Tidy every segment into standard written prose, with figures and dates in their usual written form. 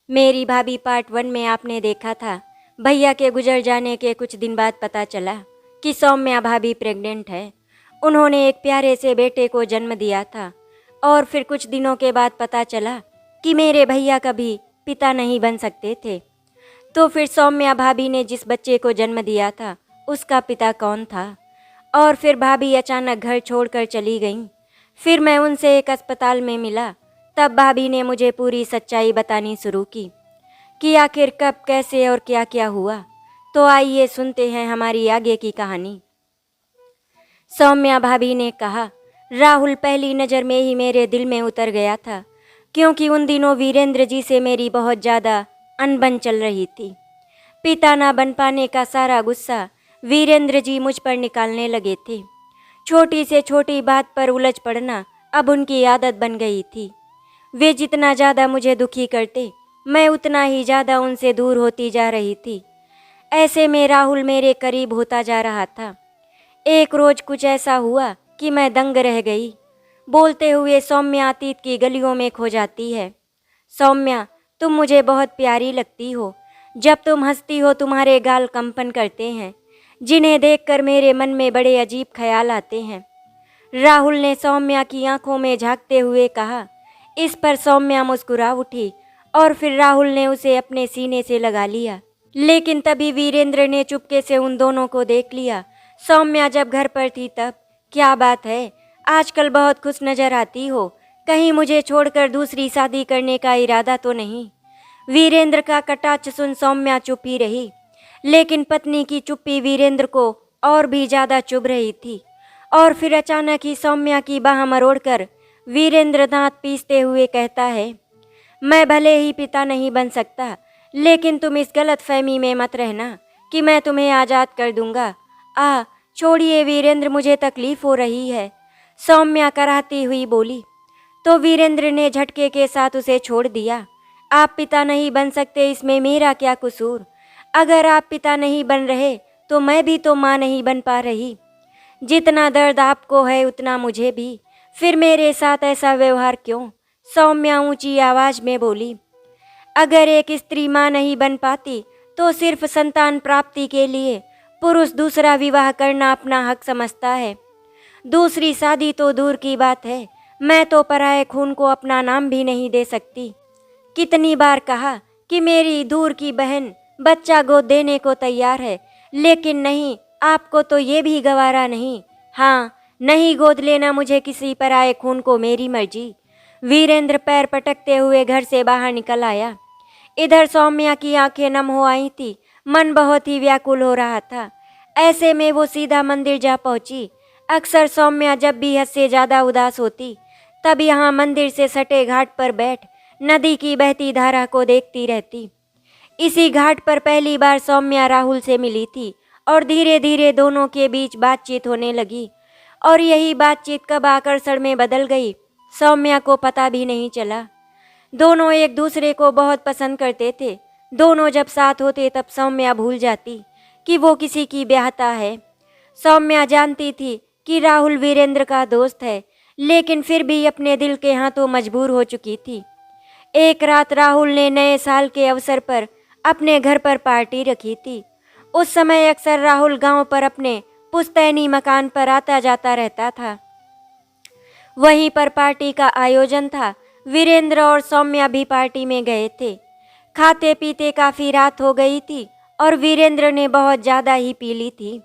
मेरी भाभी पार्ट 1 में आपने देखा था। भैया के गुजर जाने के कुछ दिन बाद पता चला कि सौम्या भाभी प्रेग्नेंट है। उन्होंने एक प्यारे से बेटे को जन्म दिया था और फिर कुछ दिनों के बाद पता चला कि मेरे भैया कभी पिता नहीं बन सकते थे। तो फिर सौम्या भाभी ने जिस बच्चे को जन्म दिया था उसका पिता कौन था? और फिर भाभी अचानक घर छोड़कर चली गईं। फिर मैं उनसे एक अस्पताल में मिला। तब भाभी ने मुझे पूरी सच्चाई बतानी शुरू की कि आखिर कब, कैसे और क्या क्या हुआ। तो आइए सुनते हैं हमारी आगे की कहानी। सौम्या भाभी ने कहा, राहुल पहली नज़र में ही मेरे दिल में उतर गया था, क्योंकि उन दिनों वीरेंद्र जी से मेरी बहुत ज़्यादा अनबन चल रही थी। पिता ना बन पाने का सारा गुस्सा वीरेंद्र जी मुझ पर निकालने लगे थे। छोटी से छोटी बात पर उलझ पड़ना अब उनकी आदत बन गई थी। वे जितना ज़्यादा मुझे दुखी करते, मैं उतना ही ज़्यादा उनसे दूर होती जा रही थी। ऐसे में राहुल मेरे करीब होता जा रहा था। एक रोज़ कुछ ऐसा हुआ कि मैं दंग रह गई। बोलते हुए सौम्या अतीत की गलियों में खो जाती है। सौम्या, तुम मुझे बहुत प्यारी लगती हो। जब तुम हंसती हो तुम्हारे गाल कंपन करते हैं, जिन्हें देखकर मेरे मन में बड़े अजीब ख्याल आते हैं। राहुल ने सौम्या की आंखों में झांकते हुए कहा। इस पर सौम्या मुस्कुरा उठी और फिर राहुल ने उसे अपने सीने से लगा लिया। लेकिन तभी वीरेंद्र ने चुपके से उन दोनों को देख लिया। सौम्या जब घर पर थी तब। क्या बात है, आजकल बहुत खुश नजर आती हो। कहीं मुझे छोड़कर दूसरी शादी करने का इरादा तो नहीं? वीरेंद्र का कटाक्ष सुन सौम्या चुप ही रही। लेकिन पत्नी की चुप्पी वीरेंद्र को और भी ज़्यादा चुभ रही थी। और फिर अचानक ही सौम्या की बाह मरोड़कर वीरेंद्र दांत पीसते हुए कहता है, मैं भले ही पिता नहीं बन सकता, लेकिन तुम इस गलत फहमी में मत रहना कि मैं तुम्हें आज़ाद कर दूंगा। छोड़िए वीरेंद्र, मुझे तकलीफ हो रही है, सौम्या कराहती हुई बोली। तो वीरेंद्र ने झटके के साथ उसे छोड़ दिया। आप पिता नहीं बन सकते, इसमें मेरा क्या कसूर? अगर आप पिता नहीं बन रहे तो मैं भी तो माँ नहीं बन पा रही। जितना दर्द आपको है उतना मुझे भी। फिर मेरे साथ ऐसा व्यवहार क्यों? सौम्या ऊंची आवाज में बोली। अगर एक स्त्री माँ नहीं बन पाती तो सिर्फ संतान प्राप्ति के लिए पुरुष दूसरा विवाह करना अपना हक समझता है। दूसरी शादी तो दूर की बात है, मैं तो पराये खून को अपना नाम भी नहीं दे सकती। कितनी बार कहा कि मेरी दूर की बहन बच्चा गोद देने को तैयार है, लेकिन नहीं, आपको तो ये भी गवारा नहीं। हाँ, नहीं गोद लेना मुझे किसी पराये खून को, मेरी मर्जी। वीरेंद्र पैर पटकते हुए घर से बाहर निकल आया। इधर सौम्या की आंखें नम हो आई थी, मन बहुत ही व्याकुल हो रहा था। ऐसे में वो सीधा मंदिर जा पहुंची। अक्सर सौम्या जब भी हद से ज़्यादा उदास होती तब यहाँ मंदिर से सटे घाट पर बैठ नदी की बहती धारा को देखती रहती। इसी घाट पर पहली बार सौम्या राहुल से मिली थी और धीरे धीरे दोनों के बीच बातचीत होने लगी। और यही बातचीत कब आकर्षण में बदल गई, सौम्या को पता भी नहीं चला। दोनों एक दूसरे को बहुत पसंद करते थे। दोनों जब साथ होते तब सौम्या भूल जाती कि वो किसी की ब्याहता है। सौम्या जानती थी कि राहुल वीरेंद्र का दोस्त है, लेकिन फिर भी अपने दिल के हाथों मजबूर हो चुकी थी। एक रात राहुल ने नए साल के अवसर पर अपने घर पर पार्टी रखी थी। उस समय अक्सर राहुल गांव पर अपने पुश्तैनी मकान पर आता जाता रहता था। वहीं पर पार्टी का आयोजन था। वीरेंद्र और सौम्या भी पार्टी में गए थे। खाते पीते काफ़ी रात हो गई थी और वीरेंद्र ने बहुत ज़्यादा ही पी ली थी।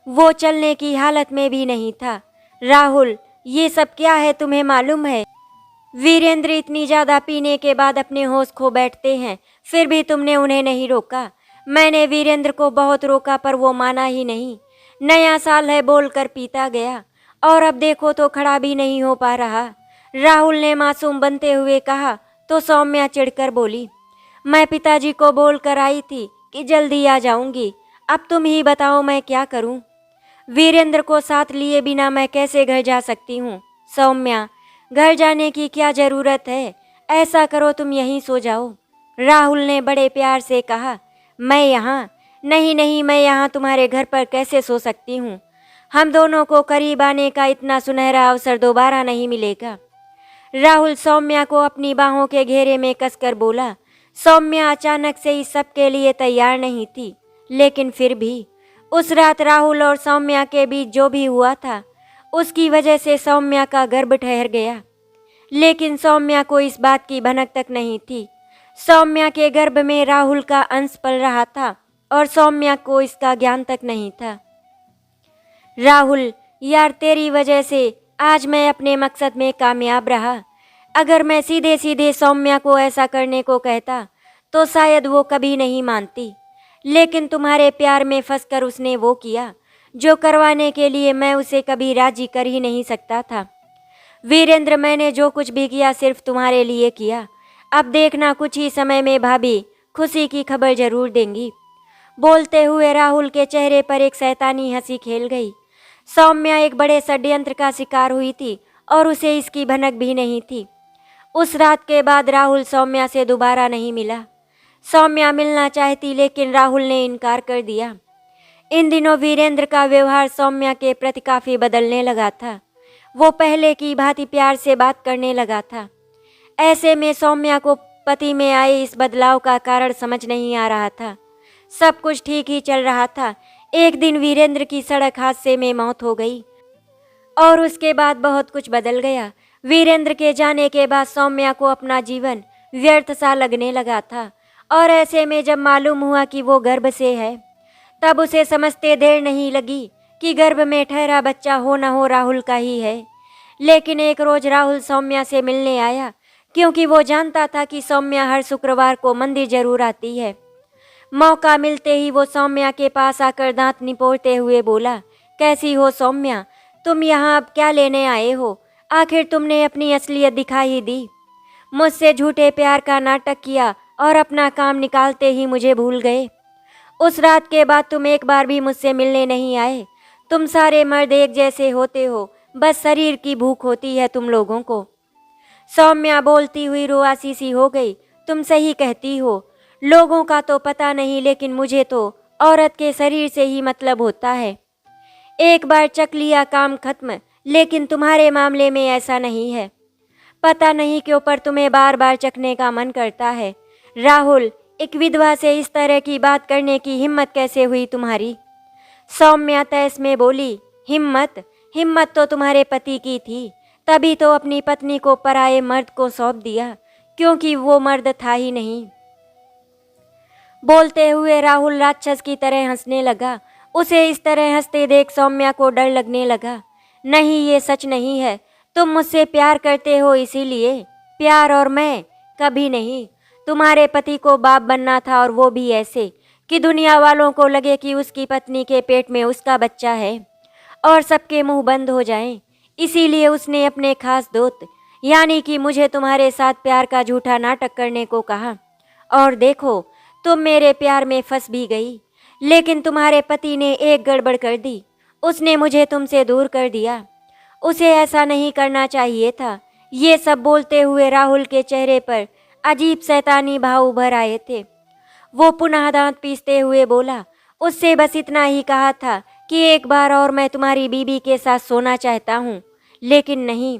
वो चलने की हालत में भी नहीं था। राहुल, ये सब क्या है, तुम्हें मालूम है? वीरेंद्र इतनी ज़्यादा पीने के बाद अपने होश खो बैठते हैं, फिर भी तुमने उन्हें नहीं रोका। मैंने वीरेंद्र को बहुत रोका पर वो माना ही नहीं। नया साल है बोलकर पीता गया और अब देखो तो खड़ा भी नहीं हो पा रहा। राहुल ने मासूम बनते हुए कहा। तो सौम्या चिढ़कर बोली, मैं पिताजी को बोल कर आई थी कि जल्दी आ जाऊंगी। अब तुम ही बताओ मैं क्या करूं? वीरेंद्र को साथ लिए बिना मैं कैसे घर जा सकती हूं? सौम्या, घर जाने की क्या ज़रूरत है? ऐसा करो तुम यहीं सो जाओ। राहुल ने बड़े प्यार से कहा। मैं यहाँ? नहीं नहीं, मैं यहाँ तुम्हारे घर पर कैसे सो सकती हूँ? हम दोनों को करीब आने का इतना सुनहरा अवसर दोबारा नहीं मिलेगा। राहुल सौम्या को अपनी बाहों के घेरे में कसकर बोला। सौम्या अचानक से इस सब के लिए तैयार नहीं थी, लेकिन फिर भी उस रात राहुल और सौम्या के बीच जो भी हुआ था उसकी वजह से सौम्या का गर्भ ठहर गया। लेकिन सौम्या को इस बात की भनक तक नहीं थी। सौम्या के गर्भ में राहुल का अंश पल रहा था और सौम्या को इसका ज्ञान तक नहीं था। राहुल, यार तेरी वजह से आज मैं अपने मकसद में कामयाब रहा। अगर मैं सीधे सीधे सौम्या को ऐसा करने को कहता तो शायद वो कभी नहीं मानती, लेकिन तुम्हारे प्यार में फंसकर उसने वो किया जो करवाने के लिए मैं उसे कभी राजी कर ही नहीं सकता था। वीरेंद्र, मैंने जो कुछ भी किया सिर्फ तुम्हारे लिए किया। अब देखना कुछ ही समय में भाभी खुशी की खबर जरूर देंगी। बोलते हुए राहुल के चेहरे पर एक शैतानी हंसी खेल गई। सौम्या एक बड़े षड्यंत्र का शिकार हुई थी और उसे इसकी भनक भी नहीं थी। उस रात के बाद राहुल सौम्या से दोबारा नहीं मिला। सौम्या मिलना चाहती लेकिन राहुल ने इनकार कर दिया। इन दिनों वीरेंद्र का व्यवहार सौम्या के प्रति काफ़ी बदलने लगा था। वो पहले की भांति प्यार से बात करने लगा था। ऐसे में सौम्या को पति में आए इस बदलाव का कारण समझ नहीं आ रहा था। सब कुछ ठीक ही चल रहा था। एक दिन वीरेंद्र की सड़क हादसे में मौत हो गई और उसके बाद बहुत कुछ बदल गया। वीरेंद्र के जाने के बाद सौम्या को अपना जीवन व्यर्थ सा लगने लगा था और ऐसे में जब मालूम हुआ कि वो गर्भ से है, तब उसे समझते देर नहीं लगी कि गर्भ में ठहरा बच्चा हो न हो राहुल का ही है। लेकिन एक रोज राहुल सौम्या से मिलने आया, क्योंकि वो जानता था कि सौम्या हर शुक्रवार को मंदिर जरूर आती है। मौका मिलते ही वो सौम्या के पास आकर दांत निपोड़ते हुए बोला, कैसी हो सौम्या, तुम यहाँ अब क्या लेने आए हो? आखिर तुमने अपनी असलियत दिखा ही दी। मुझसे झूठे प्यार का नाटक किया और अपना काम निकालते ही मुझे भूल गए। उस रात के बाद तुम एक बार भी मुझसे मिलने नहीं आए। तुम सारे मर्द एक जैसे होते हो, बस शरीर की भूख होती है तुम लोगों को। सौम्या बोलती हुई रुआसी सी हो गई। तुम सही कहती हो, लोगों का तो पता नहीं, लेकिन मुझे तो औरत के शरीर से ही मतलब होता है। एक बार चख लिया काम खत्म, लेकिन तुम्हारे मामले में ऐसा नहीं है। पता नहीं क्यों पर तुम्हें बार बार चखने का मन करता है। राहुल, एक विधवा से इस तरह की बात करने की हिम्मत कैसे हुई तुम्हारी? सौम्या तैस में बोली, हिम्मत तो तुम्हारे पति की थी, तभी तो अपनी पत्नी को पराये मर्द को सौंप दिया, क्योंकि वो मर्द था ही नहीं। बोलते हुए राहुल राक्षस की तरह हंसने लगा। उसे इस तरह हंसते देख सौम्या को डर लगने लगा। नहीं, ये सच नहीं है। तुम मुझसे प्यार करते हो इसीलिए। प्यार और मैं कभी नहीं। तुम्हारे पति को बाप बनना था, और वो भी ऐसे कि दुनिया वालों को लगे कि उसकी पत्नी के पेट में उसका बच्चा है और सबके मुंह बंद हो जाएं। इसीलिए उसने अपने खास दोस्त यानी कि मुझे तुम्हारे साथ प्यार का झूठा नाटक करने को कहा। और देखो, तुम मेरे प्यार में फंस भी गई। लेकिन तुम्हारे पति ने एक गड़बड़ कर दी। उसने मुझे तुमसे दूर कर दिया। उसे ऐसा नहीं करना चाहिए था। ये सब बोलते हुए राहुल के चेहरे पर अजीब शैतानी भाव उभर आए थे। वो पुनः दांत पीसते हुए बोला, उससे बस इतना ही कहा था कि एक बार और मैं तुम्हारी बीबी के साथ सोना चाहता हूँ, लेकिन नहीं।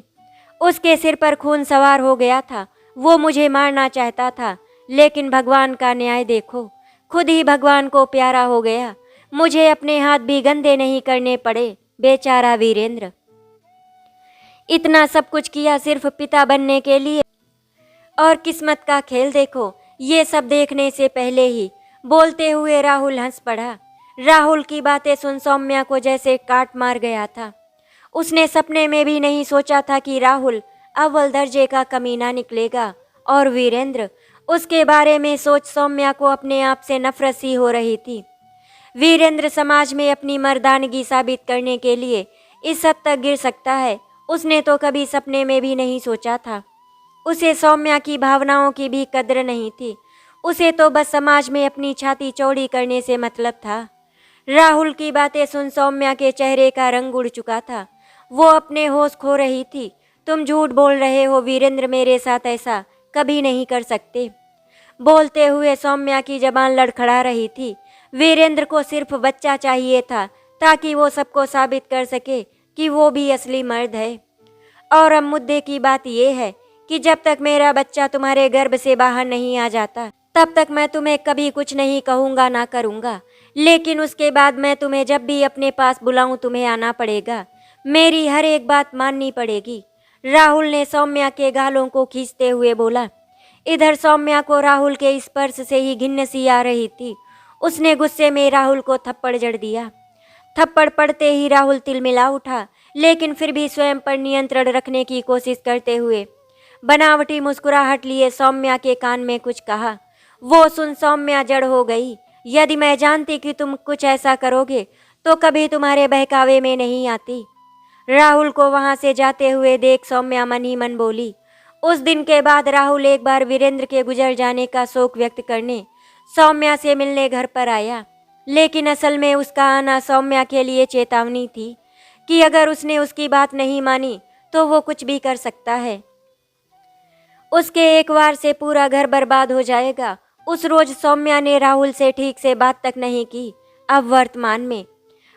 उसके सिर पर खून सवार हो गया था। वो मुझे मारना चाहता था, लेकिन भगवान का न्याय देखो, खुद ही भगवान को प्यारा हो गया। मुझे अपने हाथ भी गंदे नहीं करने पड़े। बेचारा वीरेंद्र, इतना सब कुछ किया सिर्फ पिता बनने के लिए, और किस्मत का खेल देखो। ये सब देखने से पहले ही बोलते हुए राहुल हंस पड़ा। राहुल की बातें सुन सौम्या को जैसे काट मार गया था। उसने सपने में भी नहीं सोचा था कि राहुल अव्वल दर्जे का कमीना निकलेगा। और वीरेंद्र, उसके बारे में सोच सौम्या को अपने आप से नफरत सी हो रही थी। वीरेंद्र समाज में अपनी मर्दानगी साबित करने के लिए इस हद तक गिर सकता है, उसने तो कभी सपने में भी नहीं सोचा था। उसे सौम्या की भावनाओं की भी कद्र नहीं थी। उसे तो बस समाज में अपनी छाती चौड़ी करने से मतलब था। राहुल की बातें सुन सौम्या के चेहरे का रंग उड़ चुका था। वो अपने होश खो रही थी। तुम झूठ बोल रहे हो वीरेंद्र, मेरे साथ ऐसा कभी नहीं कर सकते। बोलते हुए सौम्या की जबान लड़खड़ा रही थी। वीरेंद्र को सिर्फ बच्चा चाहिए था, ताकि वो सबको साबित कर सके कि वो भी असली मर्द है। और अब मुद्दे की बात यह है कि जब तक मेरा बच्चा तुम्हारे गर्भ से बाहर नहीं आ जाता, तब तक मैं तुम्हें कभी कुछ नहीं कहूँगा ना करूँगा, लेकिन उसके बाद मैं तुम्हें जब भी अपने पास बुलाऊं तुम्हें आना पड़ेगा, मेरी हर एक बात माननी पड़ेगी। राहुल ने सौम्या के गालों को खींचते हुए बोला। इधर सौम्या को राहुल के स्पर्श से ही घिन्न सी आ रही थी। उसने गुस्से में राहुल को थप्पड़ जड़ दिया। थप्पड़ पड़ते ही राहुल तिलमिला उठा, लेकिन फिर भी स्वयं पर नियंत्रण रखने की कोशिश करते हुए बनावटी मुस्कुराहट लिए सौम्या के कान में कुछ कहा। वो सुन सौम्या जड़ हो गई। यदि मैं जानती कि तुम कुछ ऐसा करोगे तो कभी तुम्हारे बहकावे में नहीं आती। राहुल को वहां से जाते हुए देख सौम्या मन ही मन बोली। उस दिन के बाद राहुल एक बार वीरेंद्र के गुजर जाने का शोक व्यक्त करने सौम्या से मिलने घर पर आया, लेकिन असल में उसका आना सौम्या के लिए चेतावनी थी कि अगर उसने उसकी बात नहीं मानी तो वो कुछ भी कर सकता है। उसके एक बार से पूरा घर बर्बाद हो जाएगा। उस रोज सौम्या ने राहुल से ठीक से बात तक नहीं की। अब वर्तमान में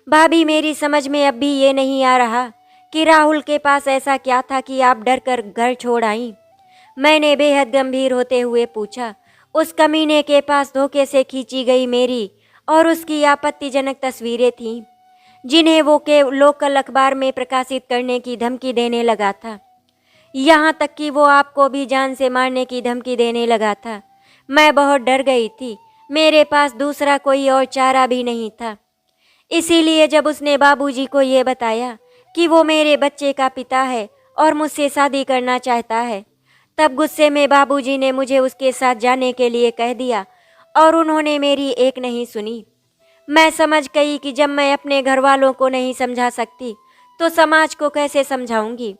भाभी, मेरी समझ में अब भी ये नहीं आ रहा कि राहुल के पास ऐसा क्या था कि आप डर कर घर छोड़ आईं। मैंने बेहद गंभीर होते हुए पूछा। उस कमीने के पास धोखे से खींची गई मेरी और उसकी आपत्तिजनक तस्वीरें थीं, जिन्हें वो के लोकल अखबार में प्रकाशित करने की धमकी देने लगा था। यहाँ तक कि वो आपको भी जान से मारने की धमकी देने लगा था। मैं बहुत डर गई थी। मेरे पास दूसरा कोई और चारा भी नहीं था। इसीलिए जब उसने बाबूजी को ये बताया कि वो मेरे बच्चे का पिता है और मुझसे शादी करना चाहता है, तब गुस्से में बाबूजी ने मुझे उसके साथ जाने के लिए कह दिया और उन्होंने मेरी एक नहीं सुनी। मैं समझ गई कि जब मैं अपने घर वालों को नहीं समझा सकती तो समाज को कैसे समझाऊंगी।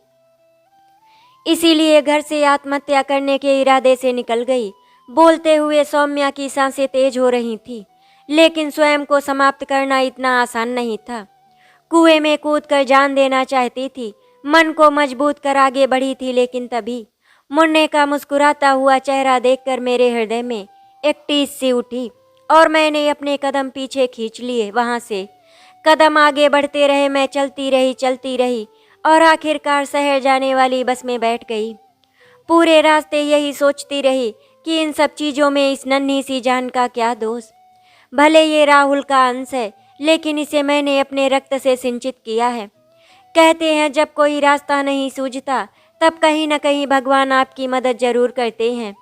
इसीलिए घर से आत्महत्या करने के इरादे से निकल गई। बोलते हुए सौम्या की सांसें तेज हो रही थी, लेकिन स्वयं को समाप्त करना इतना आसान नहीं था। कुएं में कूदकर जान देना चाहती थी। मन को मजबूत कर आगे बढ़ी थी, लेकिन तभी मुन्ने का मुस्कुराता हुआ चेहरा देखकर मेरे हृदय में एक टीस सी उठी और मैंने अपने कदम पीछे खींच लिए। वहां से कदम आगे बढ़ते रहे। मैं चलती रही और आखिरकार शहर जाने वाली बस में बैठ गई। पूरे रास्ते यही सोचती रही कि इन सब चीज़ों में इस नन्ही सी जान का क्या दोष। भले ये राहुल का अंश है, लेकिन इसे मैंने अपने रक्त से सिंचित किया है। कहते हैं जब कोई रास्ता नहीं सूझता तब कहीं न कहीं भगवान आपकी मदद जरूर करते हैं।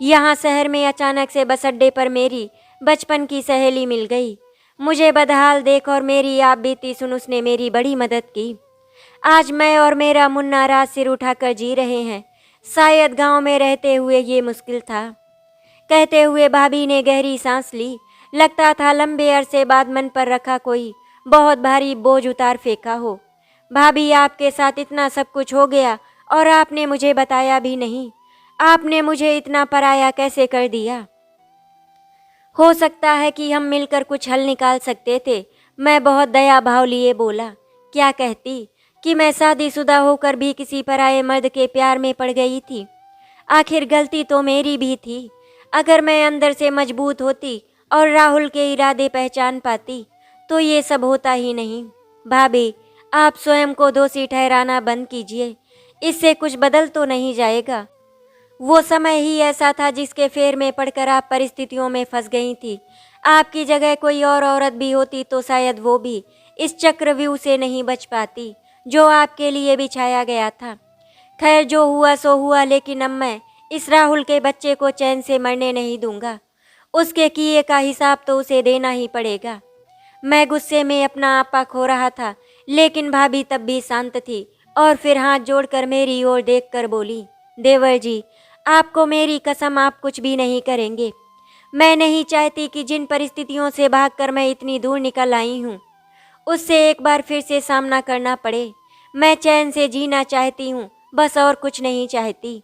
यहाँ शहर में अचानक से बस अड्डे पर मेरी बचपन की सहेली मिल गई। मुझे बदहाल देख और मेरी आप बीती सुन उसने मेरी बड़ी मदद की। आज मैं और मेरा मुन्ना रात सिर उठाकर जी रहे हैं। शायद गांव में रहते हुए ये मुश्किल था। कहते हुए भाभी ने गहरी सांस ली। लगता था लंबे अरसे बाद मन पर रखा कोई बहुत भारी बोझ उतार फेंका हो। भाभी, आपके साथ इतना सब कुछ हो गया और आपने मुझे बताया भी नहीं। आपने मुझे इतना पराया कैसे कर दिया। हो सकता है कि हम मिलकर कुछ हल निकाल सकते थे। मैं बहुत दया भाव लिए बोला। क्या कहती कि मैं शादीशुदा होकर भी किसी पराये मर्द के प्यार में पड़ गई थी। आखिर गलती तो मेरी भी थी। अगर मैं अंदर से मजबूत होती और राहुल के इरादे पहचान पाती तो ये सब होता ही नहीं। भाभी, आप स्वयं को दोषी ठहराना बंद कीजिए। इससे कुछ बदल तो नहीं जाएगा। वो समय ही ऐसा था जिसके फेर में पड़कर आप परिस्थितियों में फंस गई थी। आपकी जगह कोई और औरत भी होती तो शायद वो भी इस चक्रव्यूह से नहीं बच पाती जो आपके लिए बिछाया गया था। खैर, जो हुआ सो हुआ, लेकिन अब मैं इस राहुल के बच्चे को चैन से मरने नहीं दूंगा। उसके किए का हिसाब तो उसे देना ही पड़ेगा। मैं गुस्से में अपना आपा खो रहा था, लेकिन भाभी तब भी शांत थी और फिर हाथ जोड़कर मेरी ओर देखकर बोली, देवर जी, आपको मेरी कसम, आप कुछ भी नहीं करेंगे। मैं नहीं चाहती कि जिन परिस्थितियों से भागकर मैं इतनी दूर निकल आई हूँ उससे एक बार फिर से सामना करना पड़े। मैं चैन से जीना चाहती हूँ, बस, और कुछ नहीं चाहती।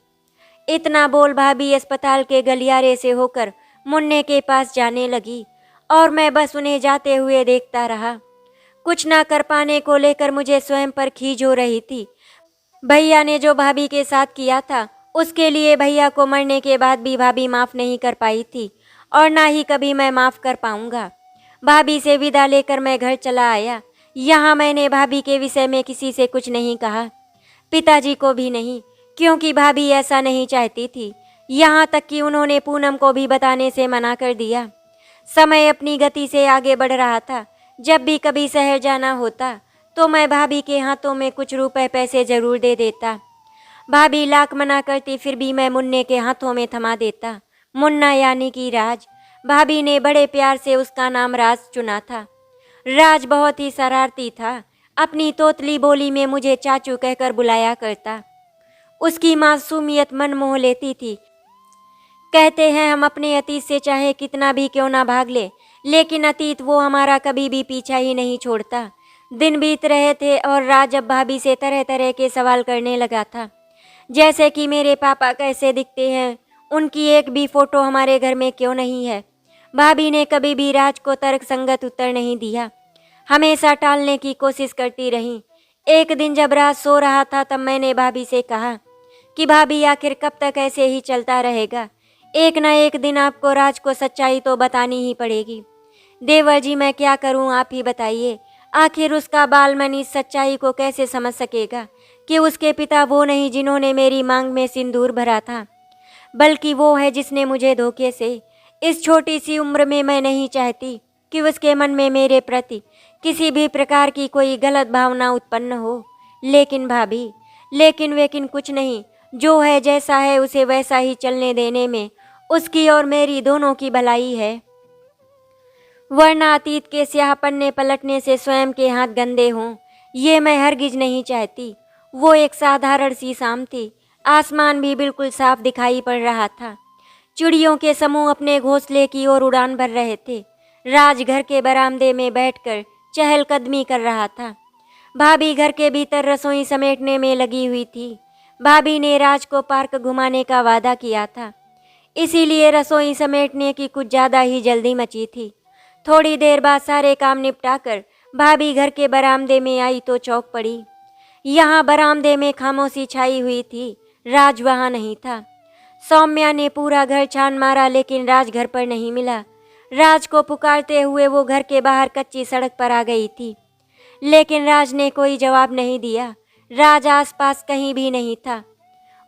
इतना बोल भाभी अस्पताल के गलियारे से होकर मुन्ने के पास जाने लगी और मैं बस उन्हें जाते हुए देखता रहा। कुछ ना कर पाने को लेकर मुझे स्वयं पर खीज हो रही थी। भैया ने जो भाभी के साथ किया था उसके लिए भैया को मरने के बाद भी भाभी माफ़ नहीं कर पाई थी और ना ही कभी मैं माफ़ कर पाऊंगा। भाभी से विदा लेकर मैं घर चला आया। यहाँ मैंने भाभी के विषय में किसी से कुछ नहीं कहा, पिताजी को भी नहीं, क्योंकि भाभी ऐसा नहीं चाहती थी। यहाँ तक कि उन्होंने पूनम को भी बताने से मना कर दिया। समय अपनी गति से आगे बढ़ रहा था। जब भी कभी शहर जाना होता तो मैं भाभी के हाथों में कुछ रुपए पैसे जरूर दे देता। भाभी लाख मना करती फिर भी मैं मुन्ने के हाथों में थमा देता। मुन्ना यानी कि राज। भाभी ने बड़े प्यार से उसका नाम राज चुना था। राज बहुत ही शरारती था। अपनी तोतली बोली में मुझे चाचू कहकर बुलाया करता। उसकी मासूमियत मन मोह लेती थी। कहते हैं हम अपने अतीत से चाहे कितना भी क्यों ना भाग ले, लेकिन अतीत वो हमारा कभी भी पीछा ही नहीं छोड़ता। दिन बीत रहे थे और राज अब भाभी से तरह तरह के सवाल करने लगा था। जैसे कि मेरे पापा कैसे दिखते हैं, उनकी एक भी फोटो हमारे घर में क्यों नहीं है। भाभी ने कभी भी राज को तर्क संगत उत्तर नहीं दिया, हमेशा टालने की कोशिश करती रही। एक दिन जब राज सो रहा था तब मैंने भाभी से कहा कि भाभी आखिर कब तक ऐसे ही चलता रहेगा। एक न एक दिन आपको राज को सच्चाई तो बतानी ही पड़ेगी। देवर जी मैं क्या करूं, आप ही बताइए। आखिर उसका बालमन इस सच्चाई को कैसे समझ सकेगा कि उसके पिता वो नहीं जिन्होंने मेरी मांग में सिंदूर भरा था, बल्कि वो है जिसने मुझे धोखे से। इस छोटी सी उम्र में मैं नहीं चाहती कि उसके मन में मेरे प्रति किसी भी प्रकार की कोई गलत भावना उत्पन्न हो। लेकिन भाभी, लेकिन कुछ नहीं, जो है जैसा है उसे वैसा ही चलने देने में उसकी और मेरी दोनों की भलाई है। वरना अतीत के स्याह पन्ने पलटने से स्वयं के हाथ गंदे हों, ये मैं हरगिज नहीं चाहती। वो एक साधारण सी शाम थी। आसमान भी बिल्कुल साफ दिखाई पड़ रहा था। चिड़ियों के समूह अपने घोंसले की ओर उड़ान भर रहे थे। राज घर के बरामदे में बैठकर चहलकदमी कर रहा था। भाभी घर के भीतर रसोई समेटने में लगी हुई थी। भाभी ने राज को पार्क घुमाने का वादा किया था, इसीलिए रसोई समेटने की कुछ ज़्यादा ही जल्दी मची थी। थोड़ी देर बाद सारे काम निपटाकर भाभी घर के बरामदे में आई तो चौंक पड़ी। यहाँ बरामदे में खामोशी छाई हुई थी। राज वहाँ नहीं था। सौम्या ने पूरा घर छान मारा लेकिन राज घर पर नहीं मिला। राज को पुकारते हुए वो घर के बाहर कच्ची सड़क पर आ गई थी, लेकिन राज ने कोई जवाब नहीं दिया। राज आसपास कहीं भी नहीं था।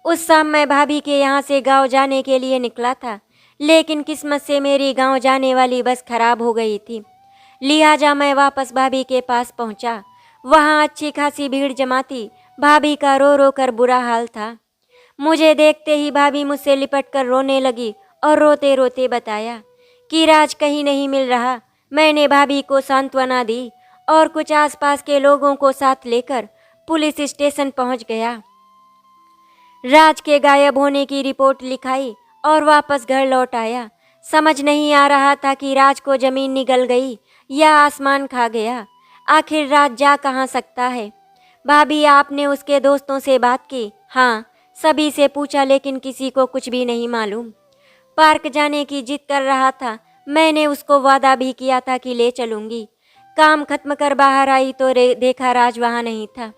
उस शाम मैं भाभी के यहाँ से गांव जाने के लिए निकला था, लेकिन किस्मत से मेरी गांव जाने वाली बस खराब हो गई थी। लिहाजा मैं वापस भाभी के पास पहुँचा। वहाँ अच्छी खासी भीड़ जमा थी। भाभी का रो रो कर बुरा हाल था। मुझे देखते ही भाभी मुझसे लिपट कर रोने लगी और रोते रोते बताया कि राज कहीं नहीं मिल रहा। मैंने भाभी को सांत्वना दी और कुछ आसपास के लोगों को साथ लेकर पुलिस स्टेशन पहुंच गया। राज के गायब होने की रिपोर्ट लिखाई और वापस घर लौट आया। समझ नहीं आ रहा था कि राज को जमीन निगल गई या आसमान खा गया। आखिर राज जा कहाँ सकता है। भाभी, आपने उसके दोस्तों से बात की? हाँ, सभी से पूछा लेकिन किसी को कुछ भी नहीं मालूम। पार्क जाने की जिद कर रहा था। मैंने उसको वादा भी किया था कि ले चलूंगी। काम खत्म कर बाहर आई तो देखा राज वहाँ नहीं था।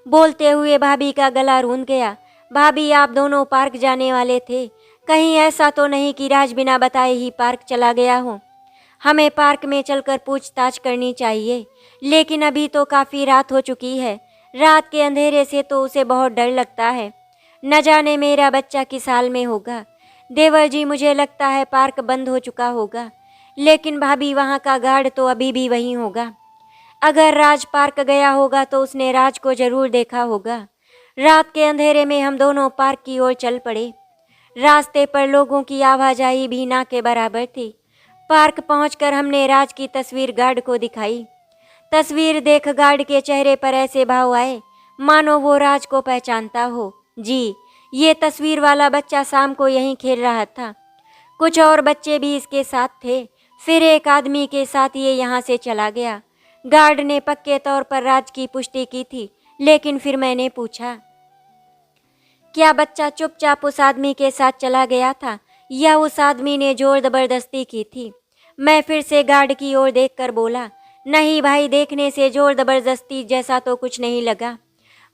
बोलते हुए भाभी का गला रूंध गया। भाभी, आप दोनों पार्क जाने वाले थे। कहीं ऐसा तो नहीं कि राज बिना बताए ही पार्क चला गया हो? हमें पार्क में चलकर पूछताछ करनी चाहिए, लेकिन अभी तो काफ़ी रात हो चुकी है। रात के अंधेरे से तो उसे बहुत डर लगता है। न जाने मेरा बच्चा किस हाल में होगा। देवर जी, मुझे लगता है पार्क बंद हो चुका होगा, लेकिन भाभी वहाँ का गार्ड तो अभी भी वहीं होगा। अगर राज पार्क गया होगा तो उसने राज को जरूर देखा होगा। रात के अंधेरे में हम दोनों पार्क की ओर चल पड़े। रास्ते पर लोगों की आवाजाही भी ना के बराबर थी। पार्क पहुंचकर हमने राज की तस्वीर गार्ड को दिखाई। तस्वीर देख गार्ड के चेहरे पर ऐसे भाव आए मानो वो राज को पहचानता हो। जी, ये तस्वीर वाला बच्चा शाम को यहीं खेल रहा था। कुछ और बच्चे भी इसके साथ थे। फिर एक आदमी के साथ ये यहाँ से चला गया। गार्ड ने पक्के तौर पर राज की पुष्टि की थी, लेकिन फिर मैंने पूछा, क्या बच्चा चुपचाप उस आदमी के साथ चला गया था या उस आदमी ने जोर जबरदस्ती की थी? मैं फिर से गार्ड की ओर देखकर बोला, नहीं भाई, देखने से जोर जबरदस्ती जैसा तो कुछ नहीं लगा।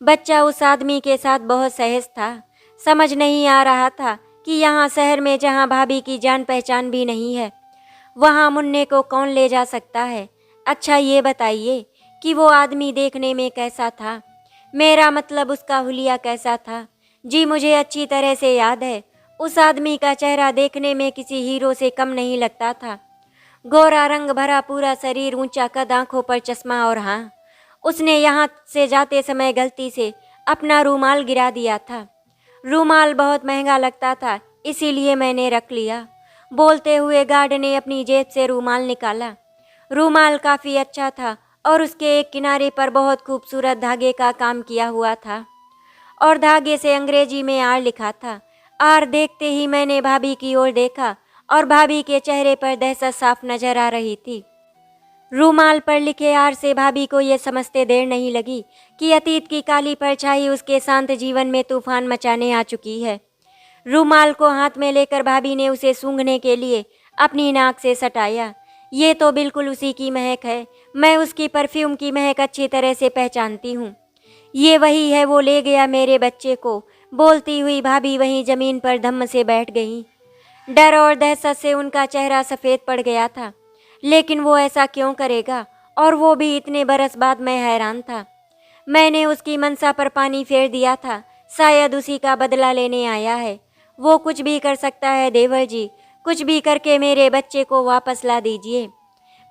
बच्चा उस आदमी के साथ बहुत सहज था। समझ नहीं आ रहा था कि यहाँ शहर में जहाँ भाभी की जान पहचान भी नहीं है, वहाँ मुन्ने को कौन ले जा सकता है। अच्छा ये बताइए कि वो आदमी देखने में कैसा था? मेरा मतलब उसका हुलिया कैसा था? जी, मुझे अच्छी तरह से याद है। उस आदमी का चेहरा देखने में किसी हीरो से कम नहीं लगता था। गोरा रंग भरा पूरा शरीर, ऊंचा कद, आंखों पर चश्मा, और हाँ, उसने यहाँ से जाते समय गलती से अपना रूमाल गिरा दिया था। रूमाल बहुत महंगा लगता था, इसीलिए मैंने रख लिया। बोलते हुए गार्ड ने अपनी जेब से रूमाल निकाला। रूमाल काफ़ी अच्छा था और उसके एक किनारे पर बहुत खूबसूरत धागे का काम किया हुआ था और धागे से अंग्रेजी में आर लिखा था। आर देखते ही मैंने भाभी की ओर देखा और भाभी के चेहरे पर दहशत साफ नजर आ रही थी। रूमाल पर लिखे आर से भाभी को ये समझते देर नहीं लगी कि अतीत की काली परछाई उसके शांत जीवन में तूफान मचाने आ चुकी है। रूमाल को हाथ में लेकर भाभी ने उसे सूंघने के लिए अपनी नाक से सटाया। ये तो बिल्कुल उसी की महक है। मैं उसकी परफ्यूम की महक अच्छी तरह से पहचानती हूँ। ये वही है, वो ले गया मेरे बच्चे को। बोलती हुई भाभी वहीं जमीन पर धम्म से बैठ गई। डर और दहशत से उनका चेहरा सफ़ेद पड़ गया था, लेकिन वो ऐसा क्यों करेगा, और वो भी इतने बरस बाद। मैं हैरान था। मैंने उसकी मनसा पर पानी फेर दिया था। शायद उसी का बदला लेने आया है। वो कुछ भी कर सकता है देवर जी, कुछ भी करके मेरे बच्चे को वापस ला दीजिए।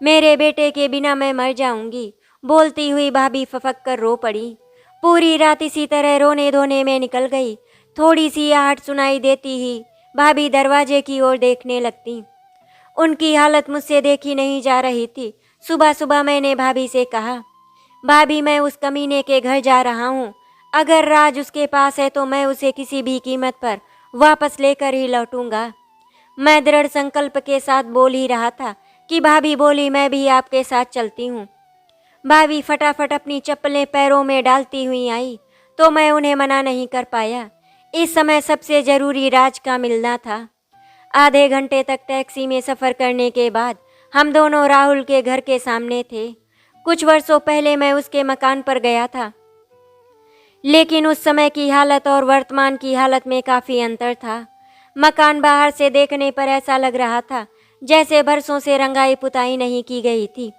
मेरे बेटे के बिना मैं मर जाऊंगी। बोलती हुई भाभी फफक कर रो पड़ी। पूरी रात इसी तरह रोने धोने में निकल गई। थोड़ी सी आहट सुनाई देती ही भाभी दरवाजे की ओर देखने लगती। उनकी हालत मुझसे देखी नहीं जा रही थी। सुबह सुबह मैंने भाभी से कहा, भाभी मैं उस कमीने के घर जा रहा हूँ। अगर राज उसके पास है तो मैं उसे किसी भी कीमत पर वापस लेकर ही लौटूंगा। मैं दृढ़ संकल्प के साथ बोल ही रहा था कि भाभी बोली, मैं भी आपके साथ चलती हूँ। भाभी फटाफट अपनी चप्पलें पैरों में डालती हुई आई तो मैं उन्हें मना नहीं कर पाया। इस समय सबसे ज़रूरी राज का मिलना था। आधे घंटे तक टैक्सी में सफ़र करने के बाद हम दोनों राहुल के घर के सामने थे। कुछ वर्षों पहले मैं उसके मकान पर गया था, लेकिन उस समय की हालत और वर्तमान की हालत में काफ़ी अंतर था। मकान बाहर से देखने पर ऐसा लग रहा था जैसे बरसों से रंगाई पुताई नहीं की गई थी।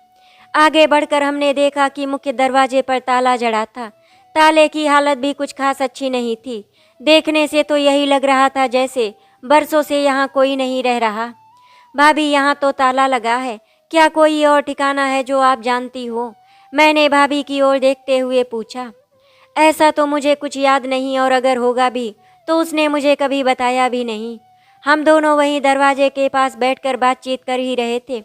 आगे बढ़कर हमने देखा कि मुख्य दरवाजे पर ताला जड़ा था। ताले की हालत भी कुछ खास अच्छी नहीं थी। देखने से तो यही लग रहा था जैसे बरसों से यहाँ कोई नहीं रह रहा। भाभी, यहाँ तो ताला लगा है, क्या कोई और ठिकाना है जो आप जानती हो? मैंने भाभी की ओर देखते हुए पूछा। ऐसा तो मुझे कुछ याद नहीं, और अगर होगा भी तो उसने मुझे कभी बताया भी नहीं। हम दोनों वहीं दरवाजे के पास बैठकर बातचीत कर ही रहे थे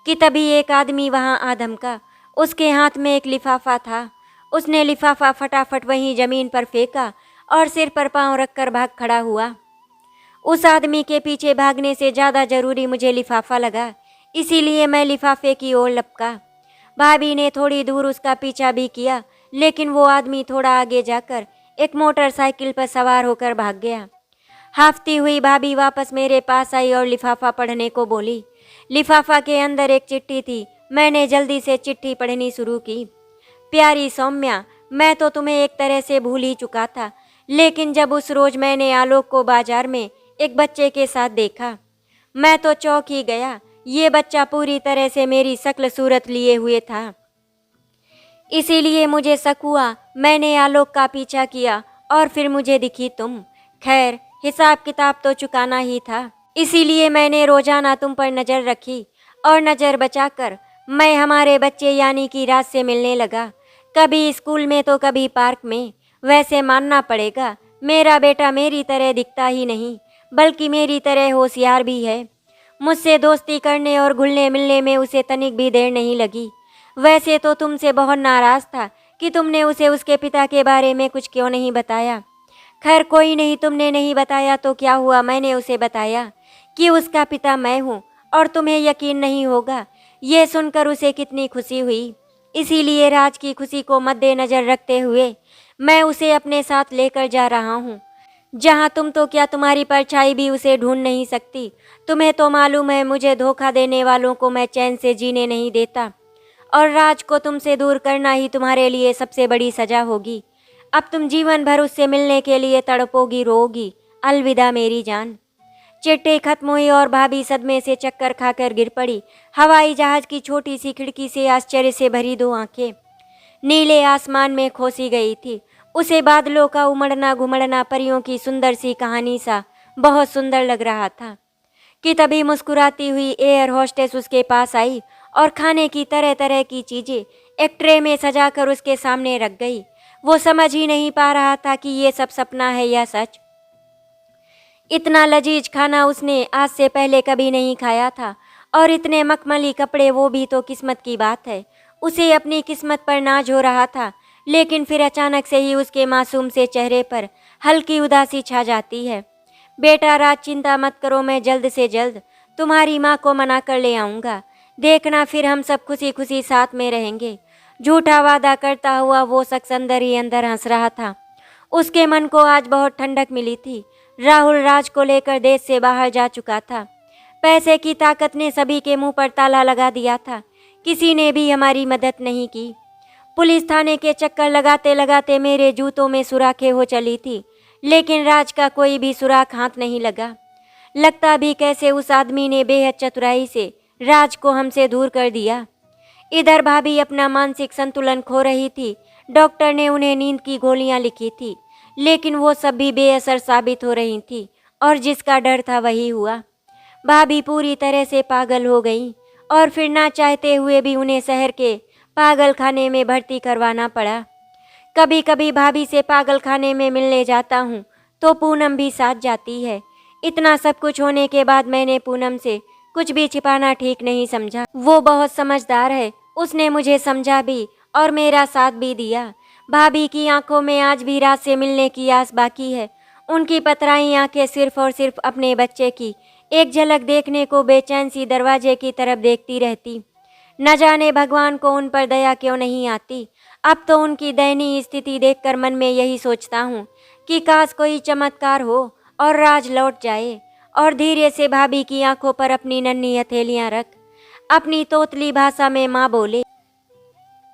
कि तभी एक आदमी वहां आ धमका। उसके हाथ में एक लिफाफा था। उसने लिफाफा फटाफट वहीं जमीन पर फेंका और सिर पर पांव रखकर भाग खड़ा हुआ। उस आदमी के पीछे भागने से ज़्यादा ज़रूरी मुझे लिफाफा लगा, इसीलिए मैं लिफाफे की ओर लपका। भाभी ने थोड़ी दूर उसका पीछा भी किया, लेकिन वो आदमी थोड़ा आगे जाकर एक मोटरसाइकिल पर सवार होकर भाग गया। हाफती हुई भाभी वापस मेरे पास आई और लिफाफा पढ़ने को बोली। लिफाफा के अंदर एक चिट्ठी थी। मैंने जल्दी से चिट्ठी पढ़नी शुरू की। प्यारी सौम्या, मैं तो तुम्हें एक तरह से भूल ही चुका था, लेकिन जब उस रोज मैंने आलोक को बाजार में एक बच्चे के साथ देखा, मैं तो चौंक ही गया। ये बच्चा पूरी तरह से मेरी शक्ल सूरत लिए हुए था, इसीलिए मुझे शक हुआ। मैंने आलोक का पीछा किया और फिर मुझे दिखी तुम। खैर, हिसाब किताब तो चुकाना ही था, इसीलिए मैंने रोजाना तुम पर नज़र रखी और नज़र बचाकर मैं हमारे बच्चे यानी कि राज से मिलने लगा। कभी स्कूल में तो कभी पार्क में। वैसे मानना पड़ेगा, मेरा बेटा मेरी तरह दिखता ही नहीं, बल्कि मेरी तरह होशियार भी है। मुझसे दोस्ती करने और घुलने मिलने में उसे तनिक भी देर नहीं लगी। वैसे तो तुमसे बहुत नाराज़ था कि तुमने उसे उसके पिता के बारे में कुछ क्यों नहीं बताया। खैर कोई नहीं, तुमने नहीं बताया तो क्या हुआ, मैंने उसे बताया कि उसका पिता मैं हूँ, और तुम्हें यकीन नहीं होगा ये सुनकर उसे कितनी खुशी हुई। इसीलिए राज की खुशी को मद्देनज़र रखते हुए मैं उसे अपने साथ लेकर जा रहा हूँ, जहाँ तुम तो क्या तुम्हारी परछाई भी उसे ढूंढ नहीं सकती। तुम्हें तो मालूम है मुझे धोखा देने वालों को मैं चैन से जीने नहीं देता, और राज को तुमसे दूर करना ही तुम्हारे लिए सबसे बड़ी सज़ा होगी। अब तुम जीवन भर उससे मिलने के लिए तड़पोगी, रोगी। अलविदा मेरी जान। चिट्ठी खत्म हुई और भाभी सदमे से चक्कर खाकर गिर पड़ी। हवाई जहाज की छोटी सी खिड़की से आश्चर्य से भरी दो आंखें नीले आसमान में खोसी गई थी। उसे बादलों का उमड़ना घुमड़ना परियों की सुंदर सी कहानी सा बहुत सुंदर लग रहा था कि तभी मुस्कुराती हुई एयर होस्टेस उसके पास आई और खाने की तरह तरह की चीज़ें एक ट्रे में सजाकर उसके सामने रख गई। वो समझ ही नहीं पा रहा था कि ये सब सपना है या सच। इतना लजीज खाना उसने आज से पहले कभी नहीं खाया था और इतने मखमली कपड़े, वो भी तो किस्मत की बात है। उसे अपनी किस्मत पर नाज हो रहा था, लेकिन फिर अचानक से ही उसके मासूम से चेहरे पर हल्की उदासी छा जाती है। बेटा राज, चिंता मत करो, मैं जल्द से जल्द तुम्हारी माँ को मना कर ले आऊँगा। देखना, फिर हम सब खुशी खुशी साथ में रहेंगे। झूठा वादा करता हुआ वो शख्स अंदर ही अंदर हंस रहा था। उसके मन को आज बहुत ठंडक मिली थी। राहुल राज को लेकर देश से बाहर जा चुका था। पैसे की ताकत ने सभी के मुंह पर ताला लगा दिया था। किसी ने भी हमारी मदद नहीं की। पुलिस थाने के चक्कर लगाते लगाते मेरे जूतों में सुराखें हो चली थी, लेकिन राज का कोई भी सुराख हाथ नहीं लगा। लगता भी कैसे उस आदमी ने बेहद चतुराई से राज को हमसे दूर कर दिया। इधर भाभी अपना मानसिक संतुलन खो रही थी। डॉक्टर ने उन्हें नींद की गोलियां लिखी थी, लेकिन वो सब भी बेअसर साबित हो रही थी और जिसका डर था वही हुआ। भाभी पूरी तरह से पागल हो गई और फिर ना चाहते हुए भी उन्हें शहर के पागल खाने में भर्ती करवाना पड़ा। कभी कभी भाभी से पागल खाने में मिलने जाता हूँ तो पूनम भी साथ जाती है। इतना सब कुछ होने के बाद मैंने पूनम से कुछ भी छिपाना ठीक नहीं समझा। वो बहुत समझदार है, उसने मुझे समझा भी और मेरा साथ भी दिया। भाभी की आंखों में आज भी रात से मिलने की आस बाकी है। उनकी पतराई आंखें सिर्फ और सिर्फ अपने बच्चे की एक झलक देखने को बेचैन सी दरवाजे की तरफ देखती रहती। न जाने भगवान को उन पर दया क्यों नहीं आती। अब तो उनकी दयनीय स्थिति देखकर मन में यही सोचता हूँ कि काश कोई चमत्कार हो और राज लौट जाए और धीरे से भाभी की आंखों पर अपनी नन्ही हथेलियाँ रख अपनी तोतली भाषा में माँ बोले।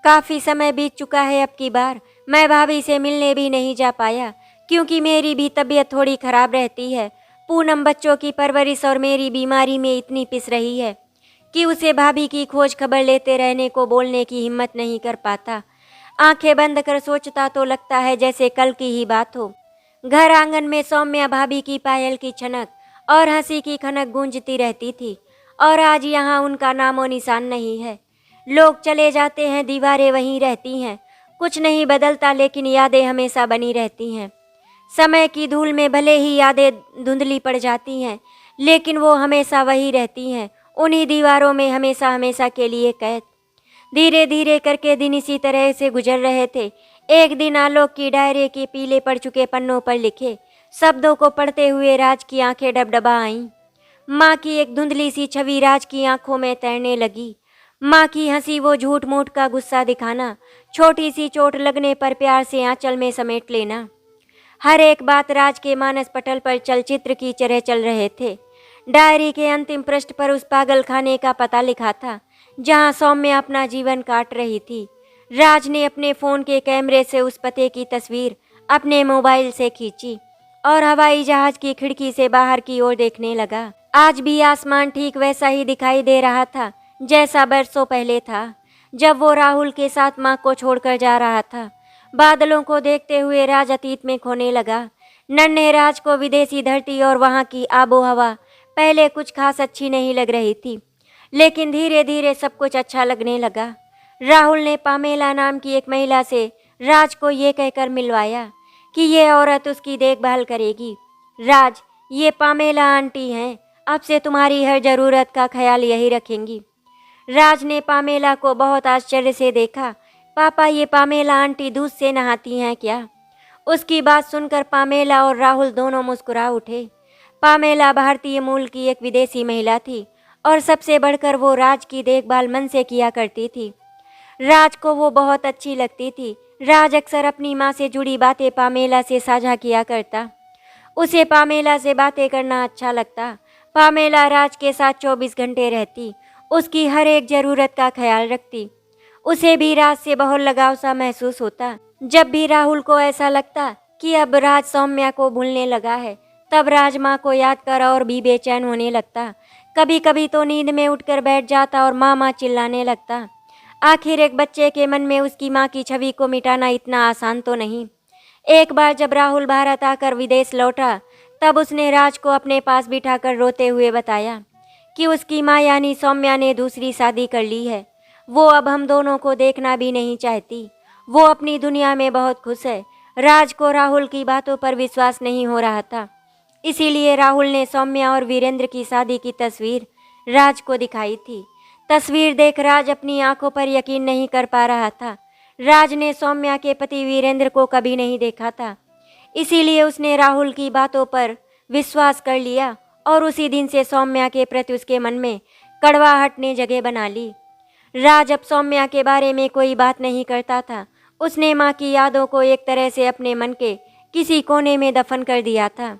काफ़ी समय बीत चुका है, अब की बार मैं भाभी से मिलने भी नहीं जा पाया क्योंकि मेरी भी तबीयत थोड़ी खराब रहती है। पूनम बच्चों की परवरिश और मेरी बीमारी में इतनी पिस रही है कि उसे भाभी की खोज खबर लेते रहने को बोलने की हिम्मत नहीं कर पाता। आंखें बंद कर सोचता तो लगता है जैसे कल की ही बात हो। घर आंगन में सौम्या भाभी की पायल की छनक और हंसी की खनक गूंजती रहती थी और आज यहाँ उनका नामो निशान नहीं है। लोग चले जाते हैं, दीवारें वहीं रहती हैं। कुछ नहीं बदलता, लेकिन यादें हमेशा बनी रहती हैं। समय की धूल में भले ही यादें धुंधली पड़ जाती हैं, लेकिन वो हमेशा वही रहती हैं, उन्हीं दीवारों में हमेशा हमेशा के लिए कैद। धीरे धीरे करके दिन इसी तरह से गुजर रहे थे। एक दिन आलोक की डायरी के पीले पड़ चुके पन्नों पर लिखे शब्दों को पढ़ते हुए राज की आंखें डबडबा आईं। माँ की एक धुंधली सी छवि राज की आंखों में तैरने लगी। माँ की हंसी, वो झूठ मूठ का गुस्सा दिखाना, छोटी सी चोट लगने पर प्यार से आंचल में समेट लेना, हर एक बात राज के मानस पटल पर चलचित्र की तरह चल रहे थे। डायरी के अंतिम पृष्ठ पर उस पागल खाने का पता लिखा था जहां सौम्या अपना जीवन काट रही थी। राज ने अपने फ़ोन के कैमरे से उस पते की तस्वीर अपने मोबाइल से खींची और हवाई जहाज की खिड़की से बाहर की ओर देखने लगा। आज भी आसमान ठीक वैसा ही दिखाई दे रहा था जैसा बरसों पहले था, जब वो राहुल के साथ माँ को छोड़कर जा रहा था। बादलों को देखते हुए राज अतीत में खोने लगा। नन्हे राज को विदेशी धरती और वहाँ की आबो हवा पहले कुछ खास अच्छी नहीं लग रही थी, लेकिन धीरे धीरे सब कुछ अच्छा लगने लगा। राहुल ने पामेला नाम की एक महिला से राज को ये कहकर मिलवाया कि ये औरत उसकी देखभाल करेगी। राज, ये पामेला आंटी हैं, अब से तुम्हारी हर ज़रूरत का ख्याल यही रखेंगी। राज ने पामेला को बहुत आश्चर्य से देखा। पापा, ये पामेला आंटी दूध से नहाती हैं क्या? उसकी बात सुनकर पामेला और राहुल दोनों मुस्कुरा उठे। पामेला भारतीय मूल की एक विदेशी महिला थी और सबसे बढ़कर वो राज की देखभाल मन से किया करती थी। राज को वो बहुत अच्छी लगती थी। राज अक्सर अपनी माँ से जुड़ी बातें पामेला से साझा किया करता। उसे पामेला से बातें करना अच्छा लगता। पामेला राज के साथ 24 घंटे रहती, उसकी हर एक ज़रूरत का ख्याल रखती। उसे भी राज से बहुत लगाव सा महसूस होता। जब भी राहुल को ऐसा लगता कि अब राज सौम्या को भूलने लगा है, तब राज माँ को याद कर और भी बेचैन होने लगता। कभी कभी तो नींद में उठकर बैठ जाता और माँ माँ चिल्लाने लगता। आखिर एक बच्चे के मन में उसकी माँ की छवि को मिटाना इतना आसान तो नहीं। एक बार जब राहुल भारत आकर विदेश लौटा, तब उसने राज को अपने पास बिठाकर रोते हुए बताया कि उसकी माँ यानी सौम्या ने दूसरी शादी कर ली है। वो अब हम दोनों को देखना भी नहीं चाहती। वो अपनी दुनिया में बहुत खुश है। राज को राहुल की बातों पर विश्वास नहीं हो रहा था, इसीलिए राहुल ने सौम्या और वीरेंद्र की शादी की तस्वीर राज को दिखाई थी। तस्वीर देख राज अपनी आंखों पर यकीन नहीं कर पा रहा था। राज ने सौम्या के पति वीरेंद्र को कभी नहीं देखा था, इसीलिए उसने राहुल की बातों पर विश्वास कर लिया और उसी दिन से सौम्या के प्रति उसके मन में कड़वाहट ने जगह बना ली। राज अब सौम्या के बारे में कोई बात नहीं करता था। उसने माँ की यादों को एक तरह से अपने मन के किसी कोने में दफन कर दिया था।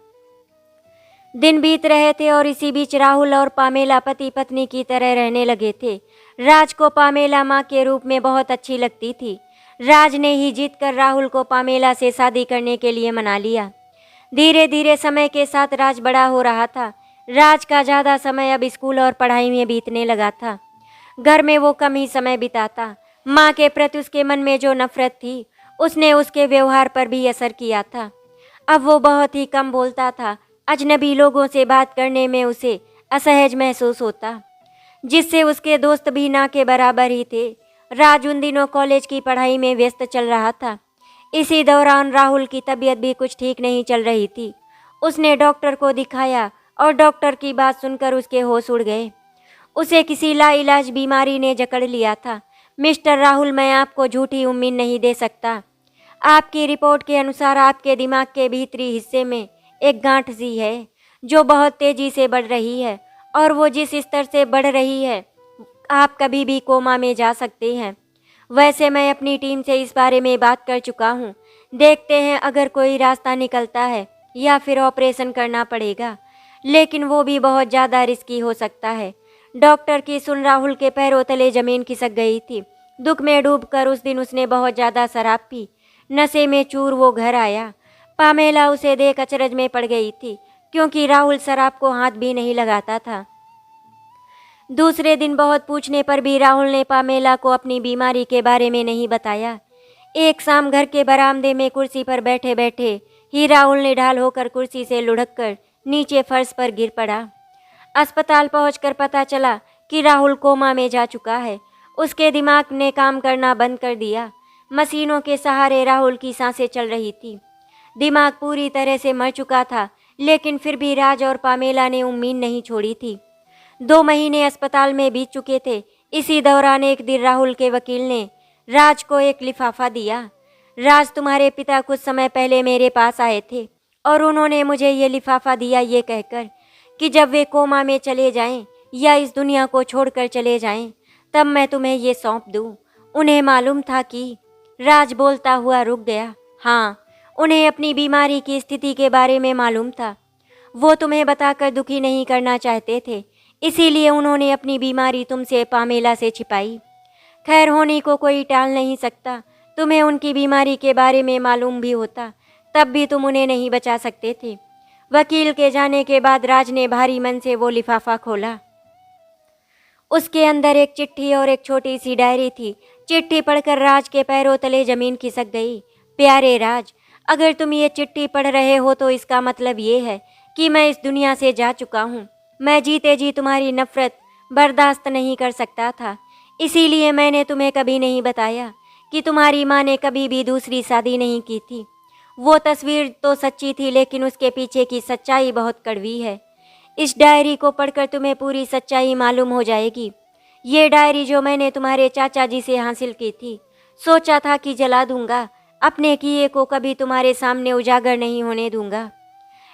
दिन बीत रहे थे और इसी बीच राहुल और पामेला पति पत्नी की तरह रहने लगे थे। राज को पामेला माँ के रूप में बहुत अच्छी लगती थी। राज ने ही जीत कर राहुल को पामेला से शादी करने के लिए मना लिया। धीरे धीरे समय के साथ राज बड़ा हो रहा था। राज का ज़्यादा समय अब स्कूल और पढ़ाई में बीतने लगा था। घर में वो कम ही समय बिताता। माँ के प्रति उसके मन में जो नफरत थी, उसने उसके व्यवहार पर भी असर किया था। अब वो बहुत ही कम बोलता था। अजनबी लोगों से बात करने में उसे असहज महसूस होता, जिससे उसके दोस्त भी ना के बराबर ही थे। राज उन दिनों कॉलेज की पढ़ाई में व्यस्त चल रहा था। इसी दौरान राहुल की तबीयत भी कुछ ठीक नहीं चल रही थी। उसने डॉक्टर को दिखाया और डॉक्टर की बात सुनकर उसके होश उड़ गए। उसे किसी लाइलाज बीमारी ने जकड़ लिया था। मिस्टर राहुल, मैं आपको झूठी उम्मीद नहीं दे सकता। आपकी रिपोर्ट के अनुसार आपके दिमाग के भीतरी हिस्से में एक गांठ सी है जो बहुत तेजी से बढ़ रही है, और वो जिस स्तर से बढ़ रही है आप कभी भी कोमा में जा सकते हैं। वैसे मैं अपनी टीम से इस बारे में बात कर चुका हूँ। देखते हैं अगर कोई रास्ता निकलता है या फिर ऑपरेशन करना पड़ेगा, लेकिन वो भी बहुत ज़्यादा रिस्की हो सकता है। डॉक्टर की सुन राहुल के पैरों तले ज़मीन खिसक गई थी। दुख में डूबकर उस दिन उसने बहुत ज़्यादा शराब पी। नशे में चूर वो घर आया। पामेला उसे देख अचरज में पड़ गई थी, क्योंकि राहुल शराब को हाथ भी नहीं लगाता था। दूसरे दिन बहुत पूछने पर भी राहुल ने पामेला को अपनी बीमारी के बारे में नहीं बताया। एक शाम घर के बरामदे में कुर्सी पर बैठे बैठे ही राहुल ने ढाल होकर कुर्सी से लुढ़ककर नीचे फर्श पर गिर पड़ा। अस्पताल पहुंचकर पता चला कि राहुल कोमा में जा चुका है। उसके दिमाग ने काम करना बंद कर दिया। मशीनों के सहारे राहुल की सांसें चल रही थी। दिमाग पूरी तरह से मर चुका था, लेकिन फिर भी राज और पामेला ने उम्मीद नहीं छोड़ी थी। 2 महीने अस्पताल में बीत चुके थे। इसी दौरान एक दिन राहुल के वकील ने राज को एक लिफाफा दिया। राज, तुम्हारे पिता कुछ समय पहले मेरे पास आए थे और उन्होंने मुझे ये लिफाफा दिया ये कहकर कि जब वे कोमा में चले जाएं या इस दुनिया को छोड़कर चले जाएं, तब मैं तुम्हें ये सौंप दूं। उन्हें मालूम था कि राज बोलता हुआ रुक गया। हाँ, उन्हें अपनी बीमारी की स्थिति के बारे में मालूम था। वो तुम्हें बताकर दुखी नहीं करना चाहते थे, इसीलिए उन्होंने अपनी बीमारी तुमसे पामेला से छिपाई। खैर, होने को कोई टाल नहीं सकता। तुम्हें उनकी बीमारी के बारे में मालूम भी होता, तब भी तुम उन्हें नहीं बचा सकते थे। वकील के जाने के बाद राज ने भारी मन से वो लिफाफा खोला। उसके अंदर एक चिट्ठी और एक छोटी सी डायरी थी। चिट्ठी पढ़कर राज के पैरों तले जमीन खिसक गई। प्यारे राज, अगर तुम ये चिट्ठी पढ़ रहे हो तो इसका मतलब ये है कि मैं इस दुनिया से जा चुका हूँ। मैं जीते जी तुम्हारी नफरत बर्दाश्त नहीं कर सकता था, इसीलिए मैंने तुम्हें कभी नहीं बताया कि तुम्हारी माँ ने कभी भी दूसरी शादी नहीं की थी। वो तस्वीर तो सच्ची थी, लेकिन उसके पीछे की सच्चाई बहुत कड़वी है। इस डायरी को पढ़कर तुम्हें पूरी सच्चाई मालूम हो जाएगी। ये डायरी जो मैंने तुम्हारे चाचा जी से हासिल की थी, सोचा था कि जला दूंगा, अपने किए को कभी तुम्हारे सामने उजागर नहीं होने दूंगा,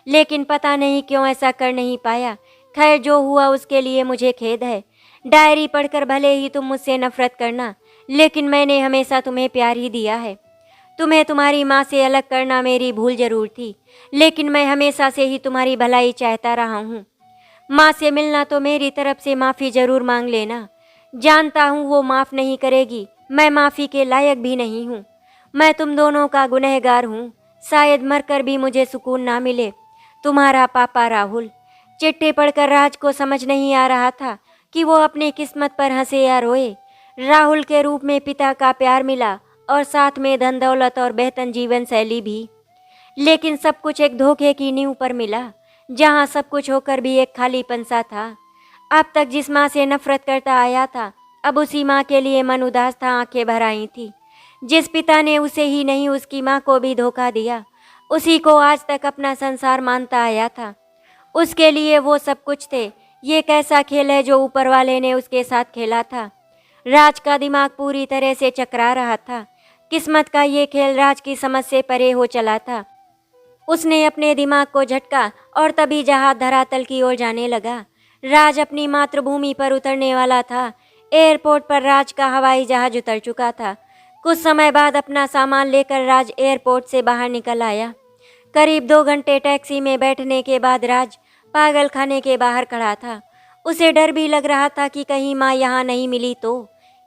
लेकिन पता नहीं क्यों ऐसा कर नहीं पाया। खैर, जो हुआ उसके लिए मुझे खेद है। डायरी पढ़कर भले ही तुम मुझसे नफरत करना, लेकिन मैंने हमेशा तुम्हें प्यार ही दिया है। तुम्हें तुम्हारी माँ से अलग करना मेरी भूल जरूर थी, लेकिन मैं हमेशा से ही तुम्हारी भलाई चाहता रहा हूँ। माँ से मिलना तो मेरी तरफ से माफ़ी ज़रूर मांग लेना। जानता हूँ वो माफ़ नहीं करेगी, मैं माफ़ी के लायक भी नहीं हूँ। मैं तुम दोनों का गुनहगार हूँ, शायद मरकर भी मुझे सुकून ना मिले। तुम्हारा पापा राहुल। चिट्ठी पढ़कर राज को समझ नहीं आ रहा था कि वो अपनी किस्मत पर हंसे या रोए। राहुल के रूप में पिता का प्यार मिला और साथ में धन दौलत और बेहतर जीवन शैली भी, लेकिन सब कुछ एक धोखे की नींव पर मिला, जहाँ सब कुछ होकर भी एक खालीपन सा था। अब तक जिस माँ से नफरत करता आया था, अब उसी माँ के लिए मन उदास था, आंखें भर आई थी। जिस पिता ने उसे ही नहीं उसकी माँ को भी धोखा दिया, उसी को आज तक अपना संसार मानता आया था। उसके लिए वो सब कुछ थे। ये कैसा खेल है जो ऊपर वाले ने उसके साथ खेला था। राज का दिमाग पूरी तरह से चकरा रहा था। किस्मत का ये खेल राज की समझ से परे हो चला था। उसने अपने दिमाग को झटका और तभी जहाज धरातल की ओर जाने लगा। राज अपनी मातृभूमि पर उतरने वाला था। एयरपोर्ट पर राज का हवाई जहाज उतर चुका था। कुछ समय बाद अपना सामान लेकर राज एयरपोर्ट से बाहर निकल आया। करीब 2 घंटे टैक्सी में बैठने के बाद राज पागल खाने के बाहर खड़ा था। उसे डर भी लग रहा था कि कहीं माँ यहाँ नहीं मिली तो।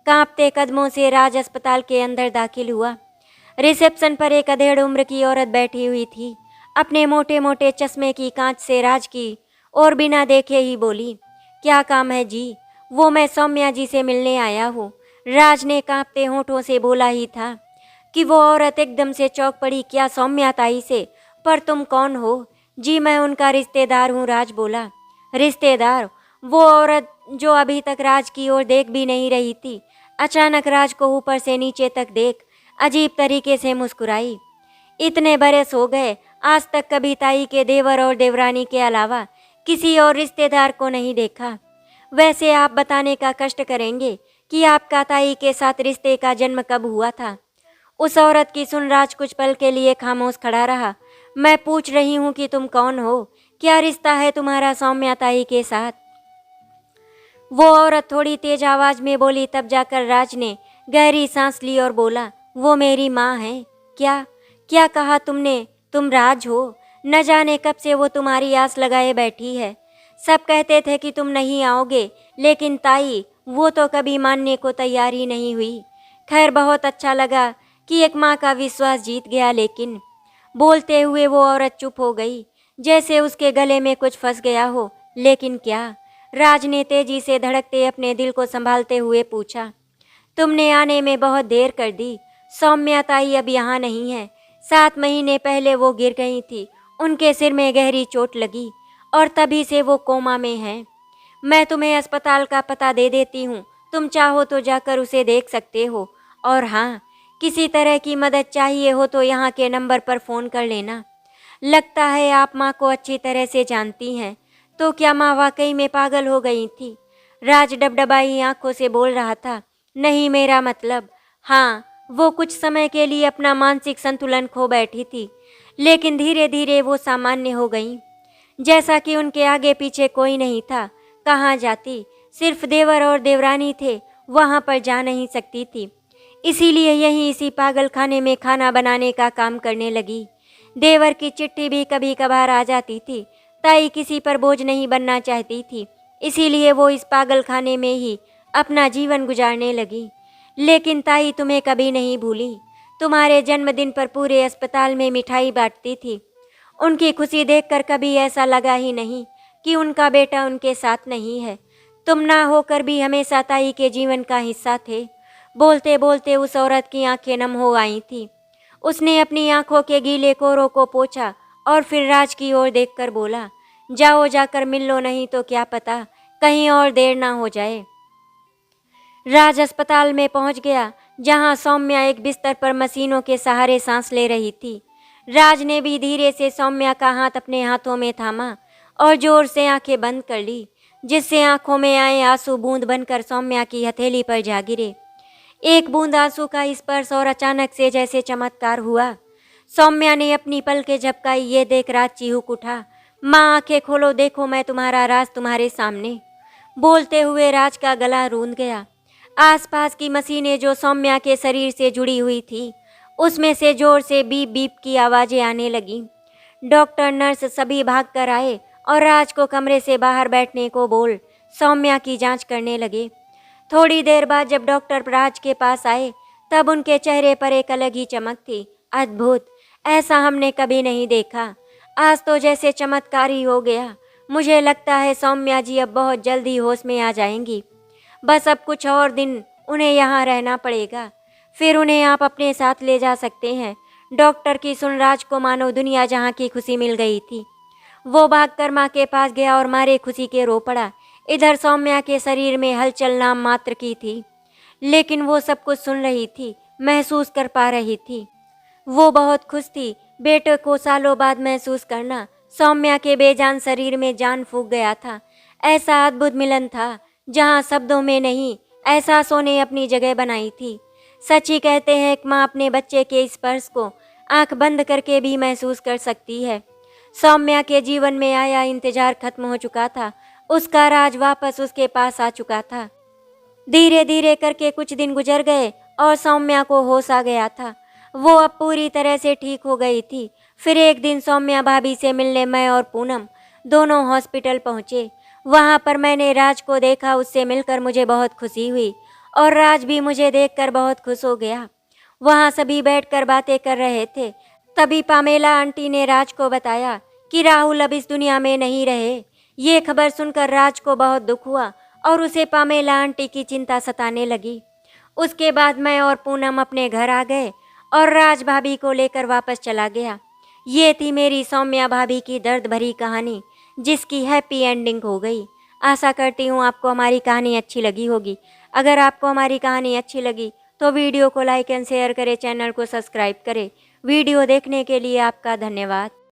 कांपते कदमों से राज अस्पताल के अंदर दाखिल हुआ। रिसेप्शन पर एक अधेड़ उम्र की औरत बैठी हुई थी। अपने मोटे मोटे चश्मे की कांच से राज की और बिना देखे ही बोली, क्या काम है जी? वो मैं सौम्या जी से मिलने आया हूँ। राज ने कांपते होठों से बोला ही था कि वो औरत एकदम से चौंक पड़ी। क्या सौम्या ताई से? पर तुम कौन हो? जी मैं उनका रिश्तेदार हूँ, राज बोला। रिश्तेदार? वो औरत जो अभी तक राज की ओर देख भी नहीं रही थी, अचानक राज को ऊपर से नीचे तक देख अजीब तरीके से मुस्कुराई। इतने बरस हो गए, आज तक कभी ताई के देवर और देवरानी के अलावा किसी और रिश्तेदार को नहीं देखा। वैसे आप बताने का कष्ट करेंगे कि आपका ताई के साथ रिश्ते का जन्म कब हुआ था? उस औरत की सुन राज कुछ पल के लिए खामोश खड़ा रहा। मैं पूछ रही हूँ कि तुम कौन हो? क्या रिश्ता है तुम्हारा सौम्या ताई के साथ? वो औरत थोड़ी तेज आवाज में बोली। तब जाकर राज ने गहरी सांस ली और बोला, वो मेरी माँ है। क्या क्या कहा तुमने? तुम राज हो? न जाने कब से वो तुम्हारी आस लगाए बैठी है। सब कहते थे कि तुम नहीं आओगे, लेकिन ताई वो तो कभी मानने को तैयार ही नहीं हुई। खैर बहुत अच्छा लगा कि एक माँ का विश्वास जीत गया। लेकिन बोलते हुए वो औरत चुप हो गई, जैसे उसके गले में कुछ फंस गया हो। लेकिन क्या? राज ने तेजी से धड़कते अपने दिल को संभालते हुए पूछा। तुमने आने में बहुत देर कर दी। सौम्या ताई अब यहाँ नहीं है। 7 महीने पहले वो गिर गई थी। उनके सिर में गहरी चोट लगी और तभी से वो कोमा में हैं। मैं तुम्हें अस्पताल का पता दे देती हूँ, तुम चाहो तो जाकर उसे देख सकते हो। और हाँ, किसी तरह की मदद चाहिए हो तो यहाँ के नंबर पर फ़ोन कर लेना। लगता है आप माँ को अच्छी तरह से जानती हैं। तो क्या माँ वाकई में पागल हो गई थी? राज डबडबाई आंखों से बोल रहा था। नहीं, मेरा मतलब, हाँ, वो कुछ समय के लिए अपना मानसिक संतुलन खो बैठी थी, लेकिन धीरे धीरे वो सामान्य हो गई। जैसा कि उनके आगे पीछे कोई नहीं था। कहाँ जाती? सिर्फ देवर और देवरानी थे, वहाँ पर जा नहीं सकती थी। इसीलिए यहीं इसी पागल खाने में खाना बनाने का काम करने लगी। देवर की चिट्ठी भी कभी कभार आ जाती थी। ताई किसी पर बोझ नहीं बनना चाहती थी, इसीलिए वो इस पागल खाने में ही अपना जीवन गुजारने लगी। लेकिन ताई तुम्हें कभी नहीं भूली। तुम्हारे जन्मदिन पर पूरे अस्पताल में मिठाई बांटती थी। उनकी खुशी देखकर कभी ऐसा लगा ही नहीं कि उनका बेटा उनके साथ नहीं है। तुम ना होकर भी हमेशा ताई के जीवन का हिस्सा थे। बोलते बोलते उस औरत की आंखें नम हो आई थी। उसने अपनी आंखों के गीले कोरों को पोंछा और फिर राज की ओर देखकर बोला, जाओ जाकर मिल लो, नहीं तो क्या पता कहीं और देर ना हो जाए। राज अस्पताल में पहुंच गया, जहां सौम्या एक बिस्तर पर मशीनों के सहारे सांस ले रही थी। राज ने भी धीरे से सौम्या का हाथ अपने हाथों में थामा और जोर से आंखें बंद कर ली, जिससे आंखों में आए आंसू बूंद बनकर सौम्या की हथेली पर जा गिरे। एक बूंद आंसू का स्पर्श और अचानक से जैसे चमत्कार हुआ। सौम्या ने अपनी पलकें झपकाई। ये देख राज चिहुक उठा। माँ, आंखें खोलो, देखो मैं तुम्हारा राज तुम्हारे सामने। बोलते हुए राज का गला रूंध गया। आसपास की मशीनें जो सौम्या के शरीर से जुड़ी हुई थी, उसमें से जोर से बीप बीप की आवाज़ें आने लगीं। डॉक्टर, नर्स सभी भाग कर आए और राज को कमरे से बाहर बैठने को बोल सौम्या की जांच करने लगे। थोड़ी देर बाद जब डॉक्टर राज के पास आए, तब उनके चेहरे पर एक अलग ही चमक थी। अद्भुत, ऐसा हमने कभी नहीं देखा। आज तो जैसे चमत्कार ही हो गया। मुझे लगता है सौम्या जी अब बहुत जल्दी होश में आ जाएंगी। बस अब कुछ और दिन उन्हें यहाँ रहना पड़ेगा, फिर उन्हें आप अपने साथ ले जा सकते हैं। डॉक्टर की सुन राज को मानो दुनिया जहाँ की खुशी मिल गई थी। वो भागकर माँ के पास गया और मारे खुशी के रो पड़ा। इधर सौम्या के शरीर में हलचल नाम मात्र की थी, लेकिन वो सब कुछ सुन रही थी, महसूस कर पा रही थी। वो बहुत खुश थी। बेटे को सालों बाद महसूस करना। सौम्या के बेजान शरीर में जान फूंक गया था। ऐसा अद्भुत मिलन था जहाँ शब्दों में नहीं, एहसासों ने अपनी जगह बनाई थी। सच ही कहते हैं एक माँ अपने बच्चे के स्पर्श को आंख बंद करके भी महसूस कर सकती है। सौम्या के जीवन में आया इंतजार खत्म हो चुका था। उसका राज वापस उसके पास आ चुका था। धीरे धीरे करके कुछ दिन गुजर गए और सौम्या को होश आ गया था। वो अब पूरी तरह से ठीक हो गई थी। फिर एक दिन सौम्या भाभी से मिलने मैं और पूनम दोनों हॉस्पिटल पहुँचे। वहाँ पर मैंने राज को देखा। उससे मिलकर मुझे बहुत खुशी हुई और राज भी मुझे देखकर बहुत खुश हो गया। वहाँ सभी बैठकर बातें कर रहे थे। तभी पामेला आंटी ने राज को बताया कि राहुल अब इस दुनिया में नहीं रहे। ये खबर सुनकर राज को बहुत दुख हुआ और उसे पामेला आंटी की चिंता सताने लगी। उसके बाद मैं और पूनम अपने घर आ गए और राज भाभी को लेकर वापस चला गया। ये थी मेरी सौम्या भाभी की दर्द भरी कहानी, जिसकी हैप्पी एंडिंग हो गई। आशा करती हूँ आपको हमारी कहानी अच्छी लगी होगी। अगर आपको हमारी कहानी अच्छी लगी तो वीडियो को लाइक एंड शेयर करें, चैनल को सब्सक्राइब करें। वीडियो देखने के लिए आपका धन्यवाद।